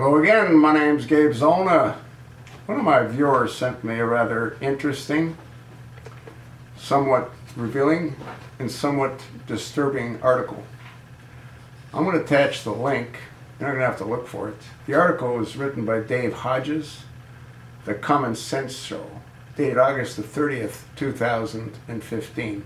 Hello again, my name's Gabe Zolna. One of my viewers sent me a rather interesting, somewhat revealing, and somewhat disturbing article. I'm going to attach the link. You're not going to have to look for it. The article was written by Dave Hodges, The Common Sense Show, dated August the 30th, 2015.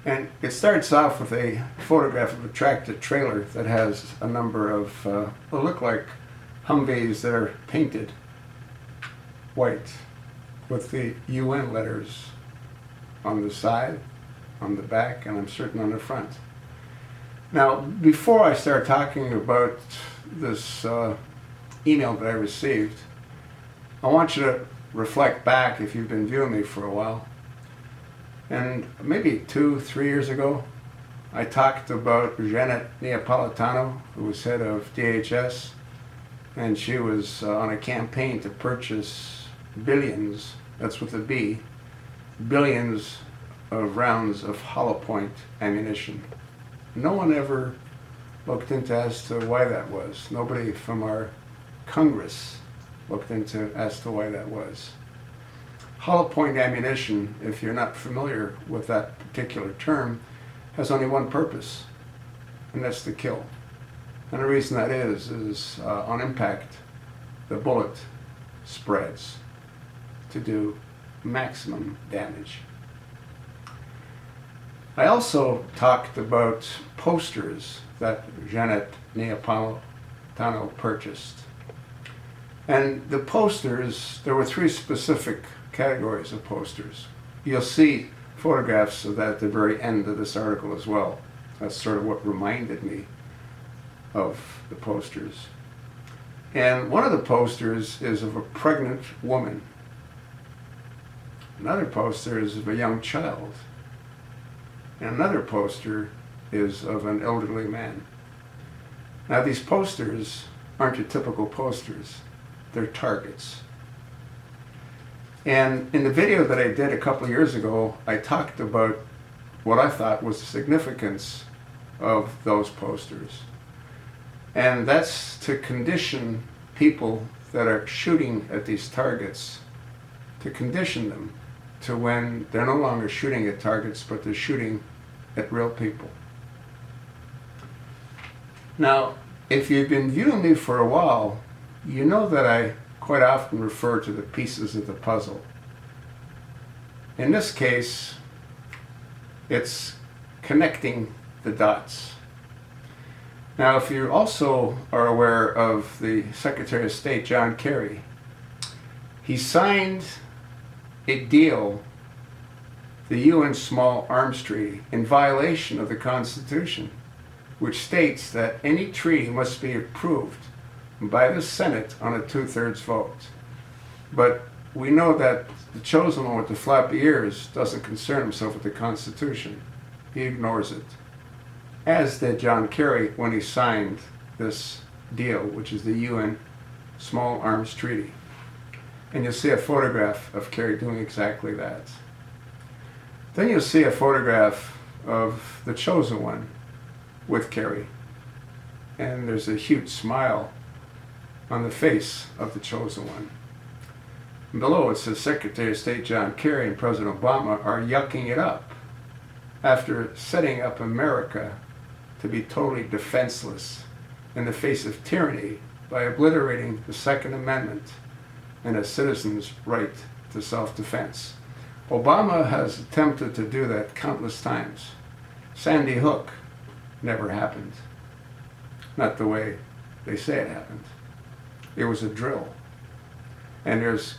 And it starts off with a photograph of a tractor trailer that has a number of what look like Humvees that are painted white with the UN letters on the side, on the back, and I'm certain on the front. Now, before I start talking about this email that I received, I want you to reflect back, if you've been viewing me for a while. And maybe 2-3 years ago, I talked about Janet Neapolitano, who was head of DHS, and she was on a campaign to purchase billions, that's with a B, billions of rounds of hollow point ammunition. No one ever looked into as to why that was. Nobody from our Congress looked into as to why that was. Hollow point ammunition, if you're not familiar with that particular term, has only one purpose, and that's to kill. And the reason that is on impact, the bullet spreads to do maximum damage. I also talked about posters that Janet Neapolitano purchased. And the posters, there were 3 specific categories of posters. You'll see photographs of that at the very end of this article as well. That's sort of what reminded me of the posters. And one of the posters is of a pregnant woman. Another poster is of a young child. And another poster is of an elderly man. Now, these posters aren't your typical posters. They're targets. And in the video that I did a couple of years ago, I talked about what I thought was the significance of those posters. And that's to condition people that are shooting at these targets, to condition them to when they're no longer shooting at targets, but they're shooting at real people. Now, if you've been viewing me for a while, you know that I quite often refer to the pieces of the puzzle. In this case, it's connecting the dots. Now, if you also are aware of the Secretary of State, John Kerry, he signed a deal, the UN Small Arms Treaty, in violation of the Constitution, which states that any treaty must be approved by the Senate on a 2/3 vote. But we know that the chosen one with the floppy ears doesn't concern himself with the Constitution. He ignores it. As did John Kerry when he signed this deal, which is the UN Small Arms Treaty. And you'll see a photograph of Kerry doing exactly that. Then you'll see a photograph of the chosen one with Kerry. And there's a huge smile on the face of the chosen one. And below it says Secretary of State John Kerry and President Obama are yucking it up after setting up America to be totally defenseless in the face of tyranny by obliterating the Second Amendment and a citizen's right to self-defense. Obama has attempted to do that countless times. Sandy Hook never happened. Not the way they say it happened. It was a drill. And there's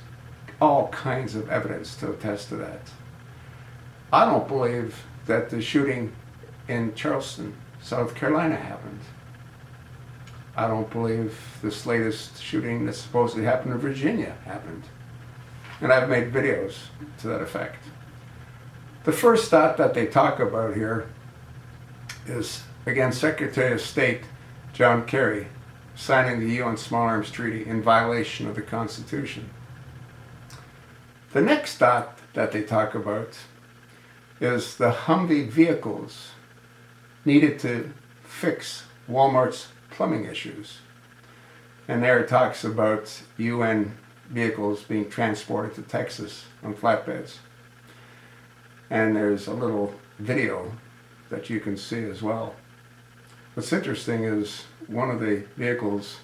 all kinds of evidence to attest to that. I don't believe that the shooting in Charleston, South Carolina happened. I don't believe this latest shooting that supposedly happened in Virginia happened. And I've made videos to that effect. The first thought that they talk about here is, again, Secretary of State John Kerry signing the UN Small Arms Treaty in violation of the Constitution. The next thought that they talk about is the Humvee vehicles needed to fix Walmart's plumbing issues. And there it talks about UN vehicles being transported to Texas on flatbeds. And there's a little video that you can see as well. What's interesting is one of the vehicles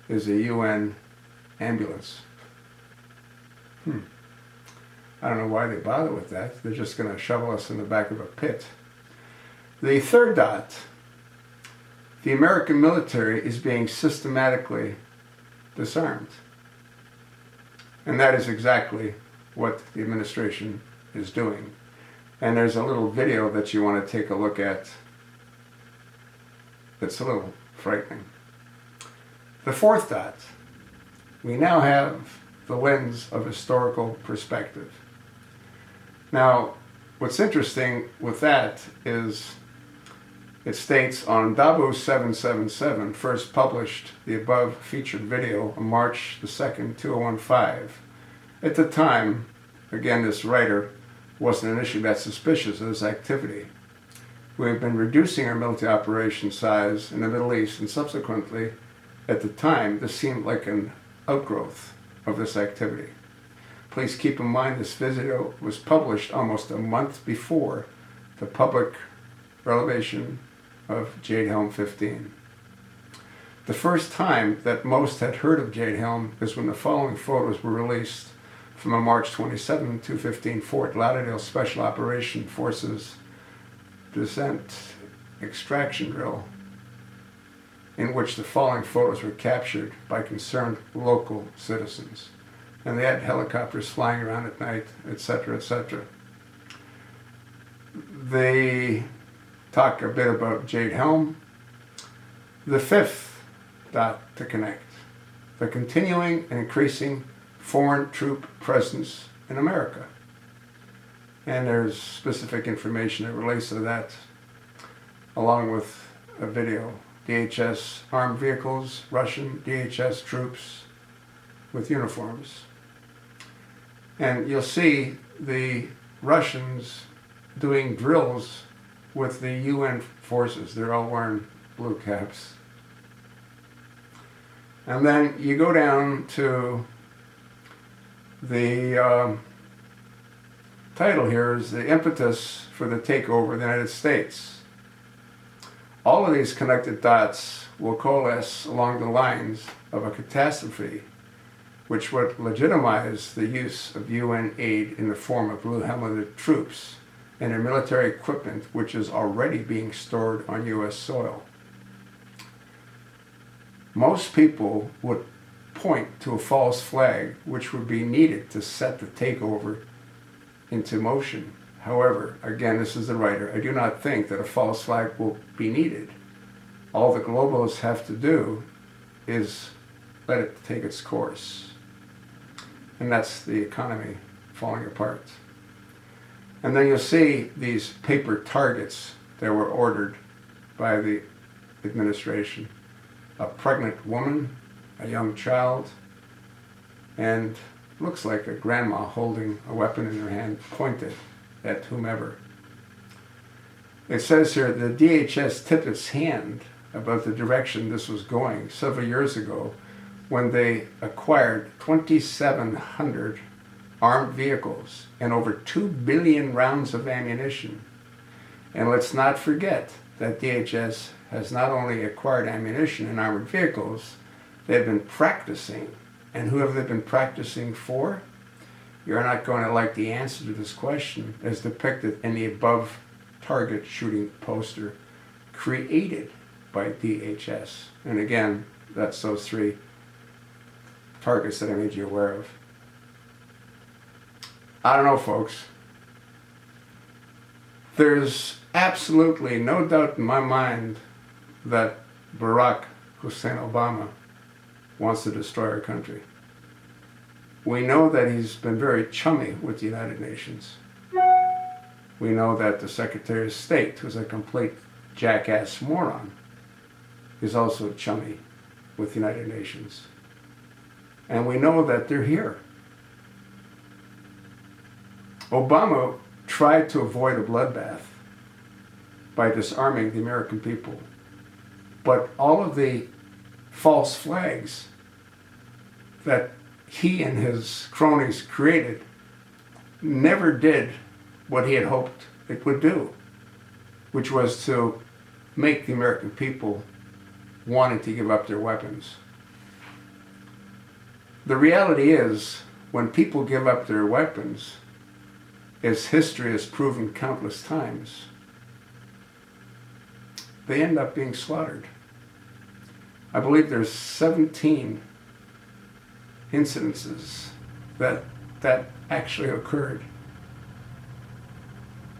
is a UN ambulance. I don't know why they bother with that. They're just going to shovel us in the back of a pit. The third dot, the American military is being systematically disarmed. And that is exactly what the administration is doing. And there's a little video that you want to take a look at that's a little frightening. The fourth dot, we now have the lens of historical perspective. Now, what's interesting with that is it states on Dabu 777 first published the above featured video on March the 2nd, 2015. At the time, again, this writer wasn't initially that suspicious of this activity. We have been reducing our military operation size in the Middle East, and subsequently, at the time, this seemed like an outgrowth of this activity. Please keep in mind this video was published almost a month before the public revelation of Jade Helm 15. The first time that most had heard of Jade Helm is when the following photos were released from a March 27, 2015 Fort Lauderdale Special Operation Forces descent extraction drill, in which the following photos were captured by concerned local citizens. And they had helicopters flying around at night, etc., etc. They talk a bit about Jade Helm. The fifth dot to connect, the continuing and increasing foreign troop presence in America. And there's specific information that relates to that, along with a video. DHS armed vehicles, Russian DHS troops with uniforms. And you'll see the Russians doing drills with the UN forces. They're all wearing blue caps. And then you go down to the title here is the impetus for the takeover of the United States. All of these connected dots will coalesce along the lines of a catastrophe which would legitimize the use of UN aid in the form of blue-helmeted troops and their military equipment, which is already being stored on U.S. soil. Most people would point to a false flag which would be needed to set the takeover into motion. However, again, this is the writer, I do not think that a false flag will be needed. All the globalists have to do is let it take its course. And that's the economy falling apart. And then you'll see these paper targets that were ordered by the administration. A pregnant woman, a young child, and looks like a grandma holding a weapon in her hand pointed at whomever. It says here the DHS tipped its hand about the direction this was going several years ago when they acquired 2,700 armed vehicles and over 2 billion rounds of ammunition. And let's not forget that DHS has not only acquired ammunition and armored vehicles, they've been practicing. And who have they been practicing for? You're not going to like the answer to this question as depicted in the above target shooting poster created by DHS. And again, that's those 3 targets that I made you aware of. I don't know, folks. There's absolutely no doubt in my mind that Barack Hussein Obama wants to destroy our country. We know that he's been very chummy with the United Nations. We know that the Secretary of State, who's a complete jackass moron, is also chummy with the United Nations. And we know that they're here. Obama tried to avoid a bloodbath by disarming the American people. But all of the false flags that he and his cronies created never did what he had hoped it would do, which was to make the American people wanting to give up their weapons. The reality is, when people give up their weapons, as history has proven countless times, they end up being slaughtered. I believe there's 17 incidences that actually occurred.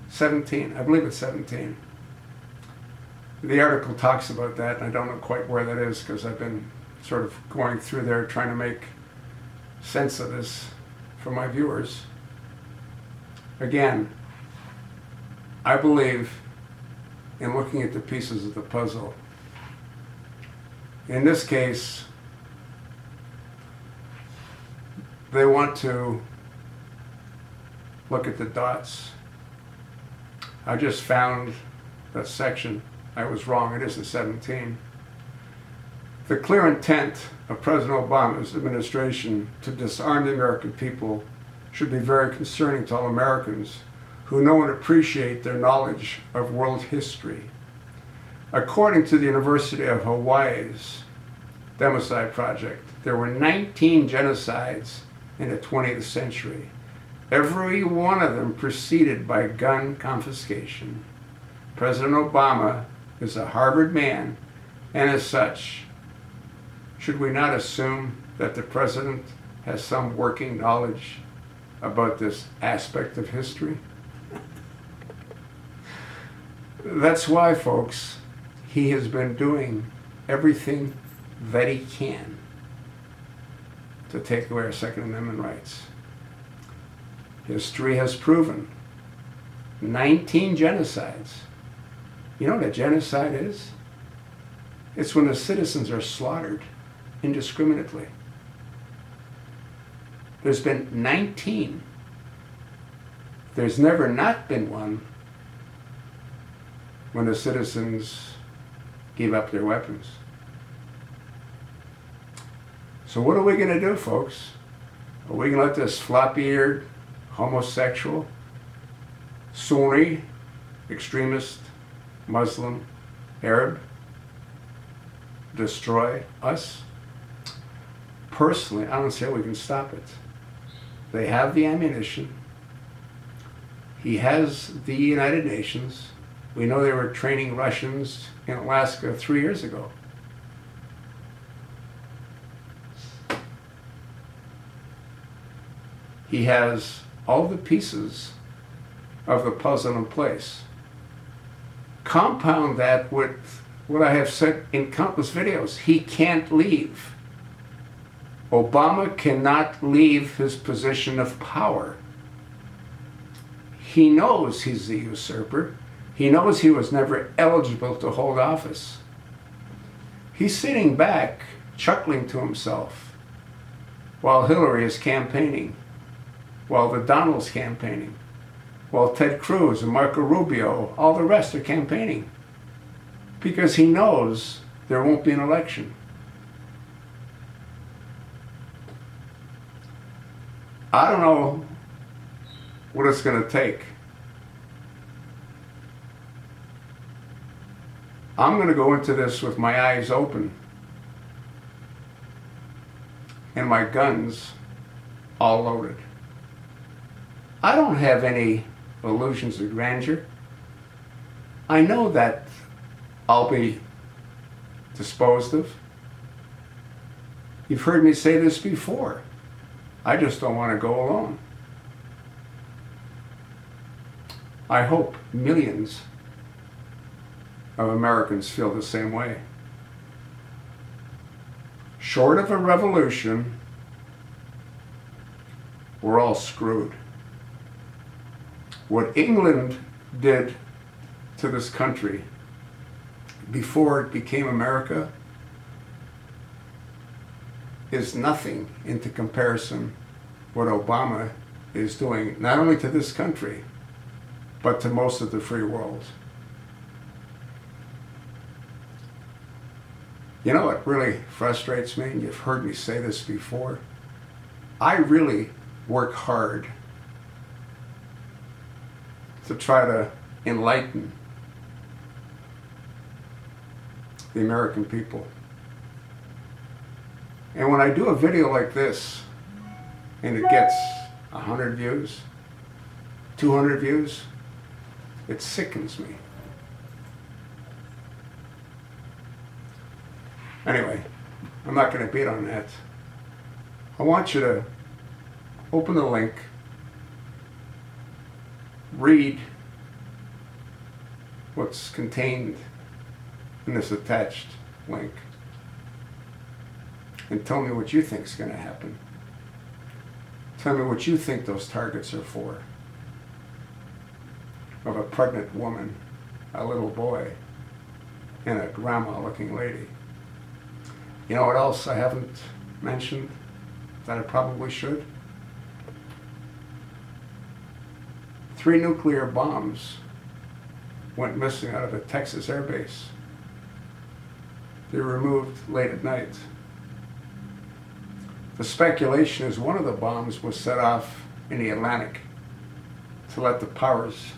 17, I believe it's 17. The article talks about that, and I don't know quite where that is because I've been sort of going through there trying to make sense of this for my viewers. Again, I believe in looking at the pieces of the puzzle. In this case, they want to look at the dots. I just found that section. I was wrong, it isn't 17. The clear intent of President Obama's administration to disarm the American people should be very concerning to all Americans who know and appreciate their knowledge of world history. According to the University of Hawaii's Democide Project, there were 19 genocides in the 20th century, every one of them preceded by gun confiscation. President Obama is a Harvard man, and as such, should we not assume that the president has some working knowledge about this aspect of history? That's why, folks, he has been doing everything that he can to take away our Second Amendment rights. History has proven 19 genocides. You know what a genocide is? It's when the citizens are slaughtered indiscriminately. There's been 19. There's never not been one when the citizens gave up their weapons. So what are we going to do, folks? Are we going to let this floppy-eared, homosexual, Sunni, extremist, Muslim, Arab destroy us? Personally, I don't see how we can stop it. They have the ammunition. He has the United Nations. We know they were training Russians in Alaska 3 years ago. He has all the pieces of the puzzle in place. Compound that with what I have said in countless videos. He can't leave. Obama cannot leave his position of power. He knows he's the usurper. He knows he was never eligible to hold office. He's sitting back, chuckling to himself, while Hillary is campaigning, while the Donald's campaigning, while Ted Cruz and Marco Rubio, all the rest are campaigning, because he knows there won't be an election. I don't know what it's going to take. I'm going to go into this with my eyes open and my guns all loaded. I don't have any illusions of grandeur. I know that I'll be disposed of. You've heard me say this before. I just don't want to go alone. I hope millions of Americans feel the same way. Short of a revolution, we're all screwed. What England did to this country before it became America is nothing into comparison what Obama is doing, not only to this country, but to most of the free world. You know what really frustrates me, and you've heard me say this before, I really work hard to try to enlighten the American people. And when I do a video like this and it gets 100 views, 200 views, it sickens me. Anyway, I'm not going to beat on that. I want you to open the link, read what's contained in this attached link, and tell me what you think is going to happen. Tell me what you think those targets are for. Of a pregnant woman, a little boy, and a grandma-looking lady. You know what else I haven't mentioned that I probably should? 3 nuclear bombs went missing out of a Texas air base. They were removed late at night. The speculation is one of the bombs was set off in the Atlantic to let the powers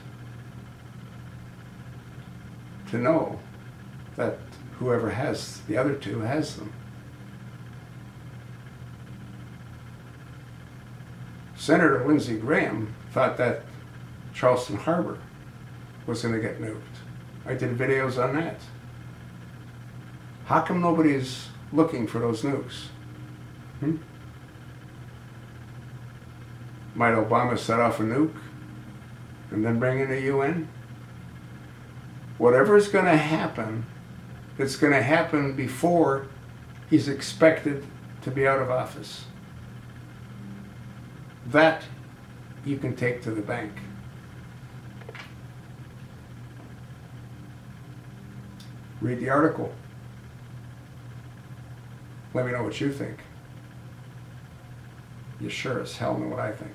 to know that whoever has the other 2 has them. Senator Lindsey Graham thought that Charleston Harbor was going to get nuked. I did videos on that. How come nobody's looking for those nukes? Might Obama set off a nuke and then bring in the UN? Whatever is going to happen, it's going to happen before he's expected to be out of office. That you can take to the bank. Read the article. Let me know what you think. You sure as hell know what I think.